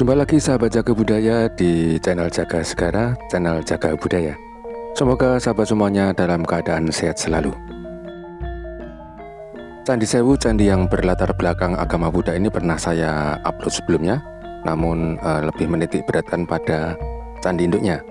Jumpa lagi sahabat Jaga Budaya di channel Jaga Segara, channel Jaga Budaya. Semoga sahabat semuanya dalam keadaan sehat selalu. Candi Sewu, candi yang berlatar belakang agama Buddha ini pernah saya upload sebelumnya, namun lebih menitik beratkan pada candi induknya.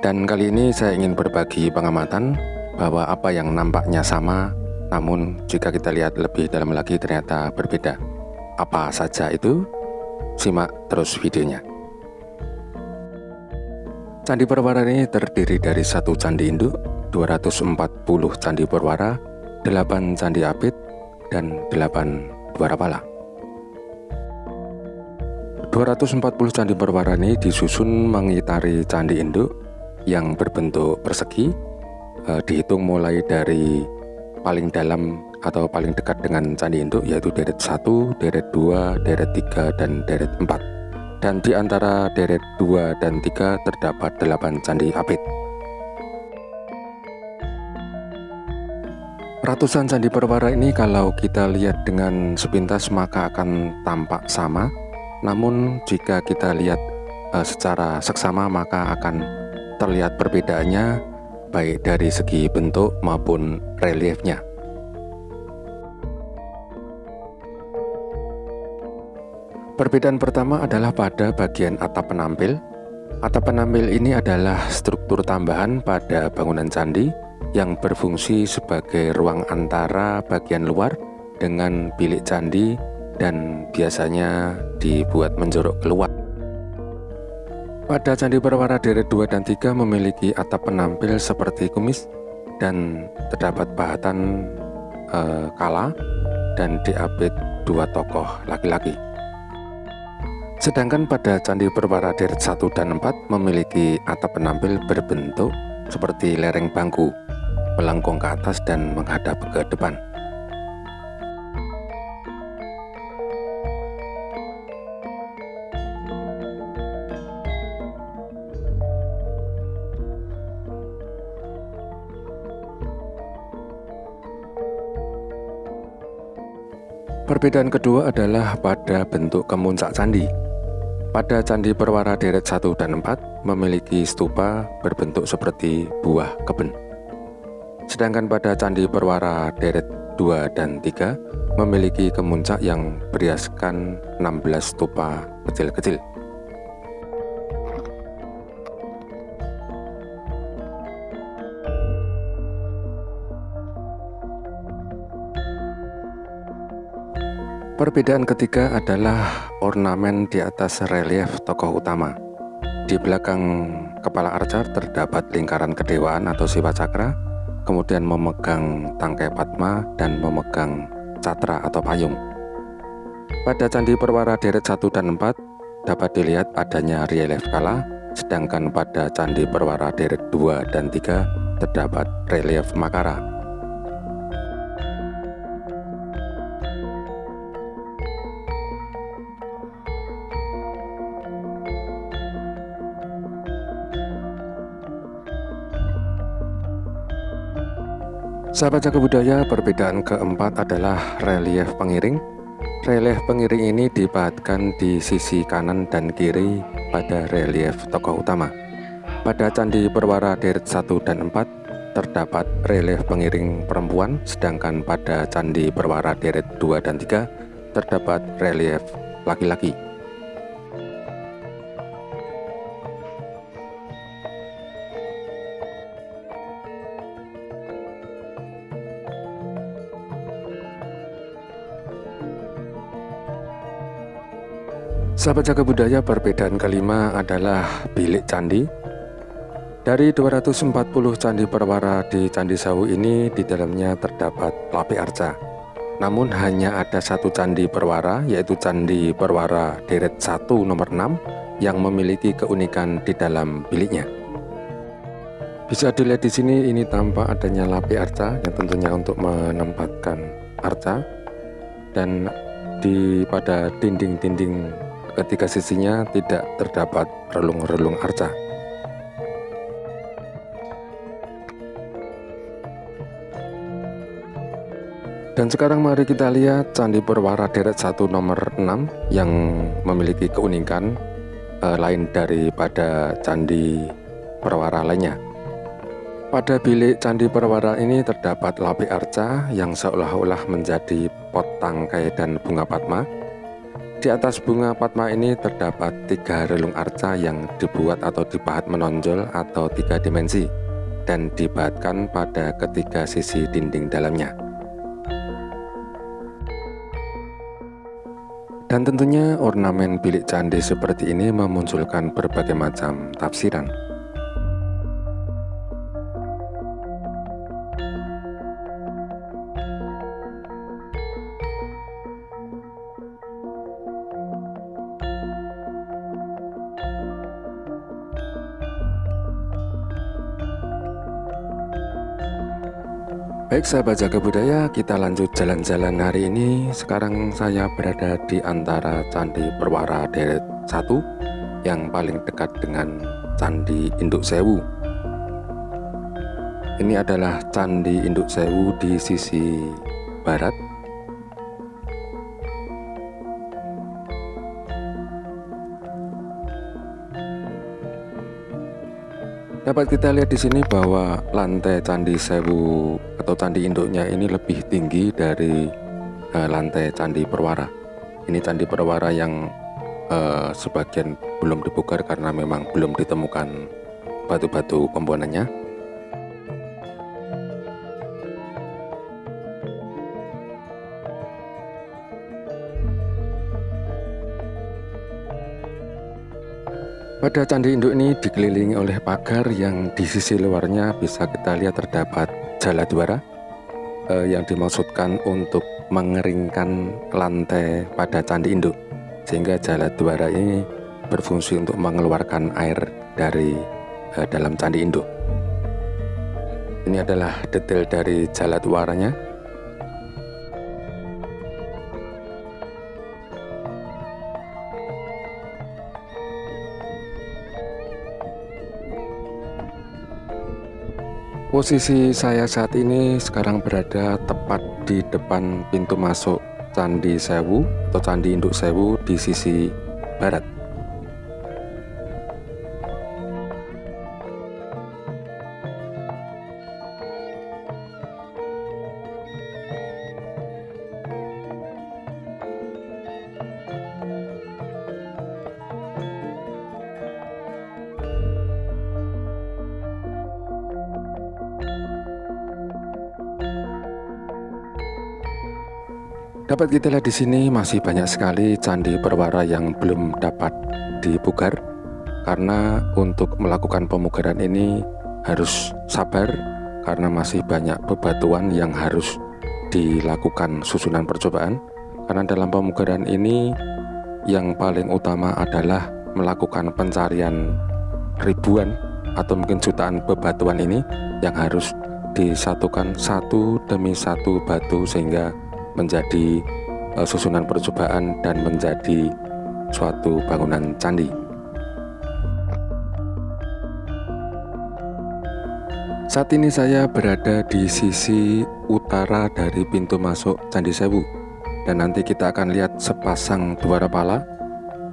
Dan kali ini saya ingin berbagi pengamatan bahwa apa yang nampaknya sama, namun jika kita lihat lebih dalam lagi ternyata berbeda. Apa saja itu? Simak terus videonya. Candi Perwara ini terdiri dari 1 candi induk, 240 candi perwara, 8 candi apit, dan 8 dwarapala. 240 candi perwara ini disusun mengitari candi induk yang berbentuk persegi, dihitung mulai dari paling dalam atau paling dekat dengan candi induk, yaitu deret 1, deret 2, deret 3, dan deret 4. Dan di antara deret 2 dan 3 terdapat 8 candi apit. Ratusan candi perwara ini kalau kita lihat dengan sepintas maka akan tampak sama, namun jika kita lihat secara seksama maka akan terlihat perbedaannya baik dari segi bentuk maupun reliefnya. Perbedaan pertama adalah pada bagian atap penampil. Atap penampil ini adalah struktur tambahan pada bangunan candi yang berfungsi sebagai ruang antara bagian luar dengan bilik candi dan biasanya dibuat menjorok keluar. Pada candi perwara deret 2 dan 3 memiliki atap penampil seperti kumis dan terdapat pahatan kala dan diapit 2 tokoh laki-laki. Sedangkan pada candi perwara deret 1 dan 4 memiliki atap penampil berbentuk seperti lereng bangku, melengkung ke atas dan menghadap ke depan. Perbedaan kedua adalah pada bentuk kemuncak candi. Pada candi perwara deret 1 dan 4 memiliki stupa berbentuk seperti buah keben. Sedangkan pada candi perwara deret 2 dan 3 memiliki kemuncak yang berhiaskan 16 stupa kecil-kecil. Perbedaan ketiga adalah ornamen di atas relief tokoh utama. Di belakang kepala arca terdapat lingkaran kedewaan atau siwa cakra, kemudian memegang tangkai padma dan memegang catra atau payung. Pada candi perwara deret 1 dan 4 dapat dilihat adanya relief kala, sedangkan pada candi perwara deret 2 dan 3 terdapat relief makara. Sahabat Jaga Budaya, perbedaan keempat adalah relief pengiring. Relief pengiring ini dipahatkan di sisi kanan dan kiri pada relief tokoh utama. Pada candi perwara deret 1 dan 4 terdapat relief pengiring perempuan, sedangkan pada candi perwara deret 2 dan 3 terdapat relief laki-laki. Sahabat Jaga Budaya, perbedaan kelima adalah bilik candi. Dari 240 candi perwara di Candi Sewu ini, di dalamnya terdapat lapi arca. Namun hanya ada 1 candi perwara, yaitu Candi Perwara deret 1 nomor 6 yang memiliki keunikan di dalam biliknya. Bisa dilihat di sini, ini tampak adanya lapi arca yang tentunya untuk menempatkan arca, dan pada dinding-dinding ketiga sisinya tidak terdapat relung-relung arca. Dan sekarang mari kita lihat Candi Perwara deret 1 nomor 6 yang memiliki keunikan lain daripada candi Perwara lainnya. Pada bilik candi Perwara ini terdapat lapi arca yang seolah-olah menjadi pot tangkai dan bunga padma. Di atas bunga padma ini terdapat 3 relung arca yang dibuat atau dipahat menonjol atau 3 dimensi dan dipahatkan pada ketiga sisi dinding dalamnya. Dan tentunya ornamen bilik candi seperti ini memunculkan berbagai macam tafsiran. Baik sahabat jaga budaya, kita lanjut jalan-jalan hari ini. Sekarang saya berada di antara Candi Perwara Deret 1 yang paling dekat dengan Candi Induk Sewu. Ini adalah Candi Induk Sewu di sisi barat. Dapat kita lihat di sini bahwa lantai Candi Sewu atau Candi Induknya ini lebih tinggi dari lantai Candi Perwara. Ini Candi Perwara yang sebagian belum dibongkar karena memang belum ditemukan batu-batu komponennya. Pada Candi Induk ini dikelilingi oleh pagar yang di sisi luarnya bisa kita lihat terdapat jaladwara yang dimaksudkan untuk mengeringkan lantai pada Candi Induk, sehingga jaladwara ini berfungsi untuk mengeluarkan air dari dalam Candi Induk. Ini adalah detail dari jaladwaranya. Posisi saya saat ini sekarang berada tepat di depan pintu masuk Candi Sewu atau Candi Induk Sewu di sisi barat. Dapat kita lihat di sini masih banyak sekali Candi Perwara yang belum dapat dipugar, karena untuk melakukan pemugaran ini harus sabar karena masih banyak bebatuan yang harus dilakukan susunan percobaan. Karena dalam pemugaran ini yang paling utama adalah melakukan pencarian ribuan atau mungkin jutaan bebatuan ini yang harus disatukan satu demi satu batu sehingga menjadi susunan percobaan dan menjadi suatu bangunan candi. Saat ini saya berada di sisi utara dari pintu masuk Candi Sewu, dan nanti kita akan lihat sepasang dwarapala,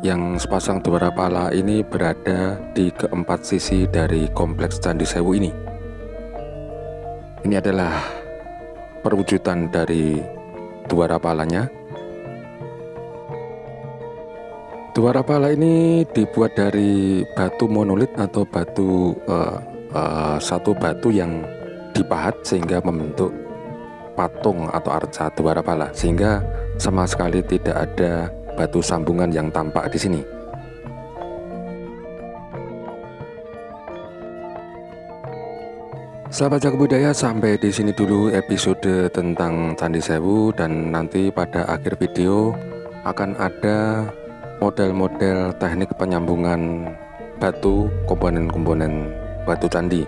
yang sepasang dwarapala ini berada di keempat sisi dari kompleks Candi Sewu ini. Ini adalah perwujudan dari dwarapalanya. Dwarapala ini dibuat dari batu monolit atau satu batu yang dipahat sehingga membentuk patung atau arca dwarapala, sehingga sama sekali tidak ada batu sambungan yang tampak di sini. Sahabat jaga budaya, sampai di sini dulu episode tentang Candi Sewu, dan nanti pada akhir video akan ada model-model teknik penyambungan batu, komponen-komponen batu candi.